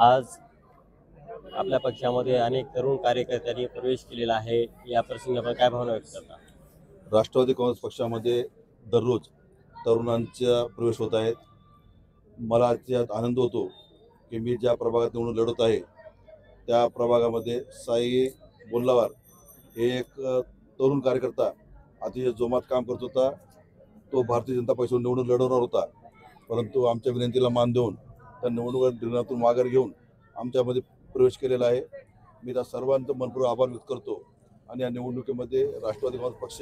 आज आपल्या पक्षामध्ये अनेक तरुण कार्यकर्त्यांनी प्रवेश केलेला आहे। या प्रसंगी आपण काय भावना व्यक्त करता? राष्ट्रवादी काँग्रेस पक्षामध्ये दररोज तरुणांचा प्रवेश होत आहेत। मला त्यात आनंद होतो की मी ज्या प्रभागात निवडून लढत आहे त्या प्रभागामध्ये साई बोल्लावार हे एक तरुण कार्यकर्ता अतिशय जोमात काम करत होता। तो भारतीय जनता पक्षातून निवडून लढवणार होता, परंतु आमच्या विनंतीला मान देऊन त्या निवडणूक रिंगणातून माघार घेऊन आमच्यामध्ये प्रवेश केलेला आहे। मी त्या सर्वांचा मनपूर्वक आभार व्यक्त करतो आणि या निवडणुकीमध्ये राष्ट्रवादी काँग्रेस पक्ष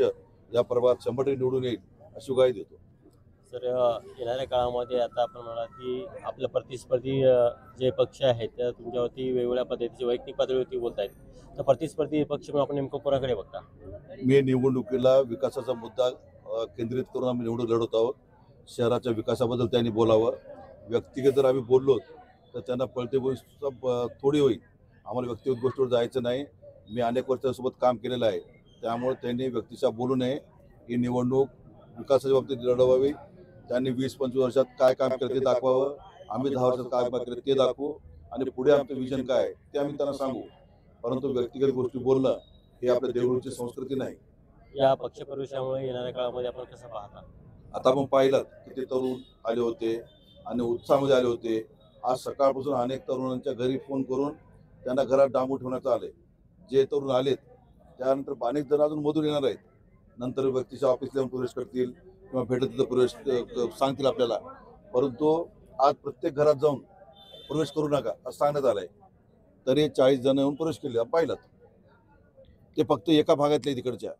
या प्रभागात 100% निवडून येईल अशी ग्वाही देतो। सर, येणाऱ्या काळामध्ये आता आपण म्हणा की आपले प्रतिस्पर्धी जे पक्ष आहेत त्या तुमच्यावरती वेगवेगळ्या पद्धतीचे वैयक्तिक पातळीवरती बोलत आहेत, तर प्रतिस्पर्धी पक्ष म्हणून आपण नेमकं कोणाकडे बघता? मी निवडणुकीला विकासाचा मुद्दा केंद्रित करून आम्ही निवडून लढत आहोत। शहराच्या विकासाबद्दल त्यांनी बोलावं। व्यक्तिगत जर आम्ही बोललो तर त्यांना पळते गोष्ट थोडी होईल। आम्हाला व्यक्तिगत गोष्टीवर जायचं नाही। मी अनेक वर्षांसोबत काम केलेलं आहे, त्यामुळे त्यांनी व्यक्तिशः बोलू नये। ही निवडणूक विकासाच्या बाबतीत लढवावी। त्यांनी 20-25 वर्षात काय काम केलं ते दाखवावं। आम्ही 10 वर्षात काय काम केलं ते दाखवू आणि पुढे आमचं विजन काय आहे ते आम्ही त्यांना सांगू, परंतु व्यक्तिगत गोष्टी बोलणं हे आपल्या देवरूपची संस्कृती नाही। या पक्ष प्रवेशामुळे येणाऱ्या काळामध्ये आपण कसं पाहता? आता आपण पाहिलं की ते तरुण आले होते आणि उत्साहामध्ये आले होते। आज सकाळपासून अनेक तरुणांच्या घरी फोन करून त्यांना घरात डांबून ठेवण्यात आले। जे तरुण आलेत त्यानंतर अनेक जण अजून मधून येणार आहेत। नंतर व्यक्तीच्या ऑफिसला प्रवेश करतील किंवा भेटत तिथं प्रवेश सांगतील आपल्याला, परंतु आज प्रत्येक घरात जाऊन प्रवेश करू नका असं सांगण्यात आलंय। तरी 40 जण येऊन प्रवेश केले पाहिलं। ते फक्त एका भागातले तिकडच्या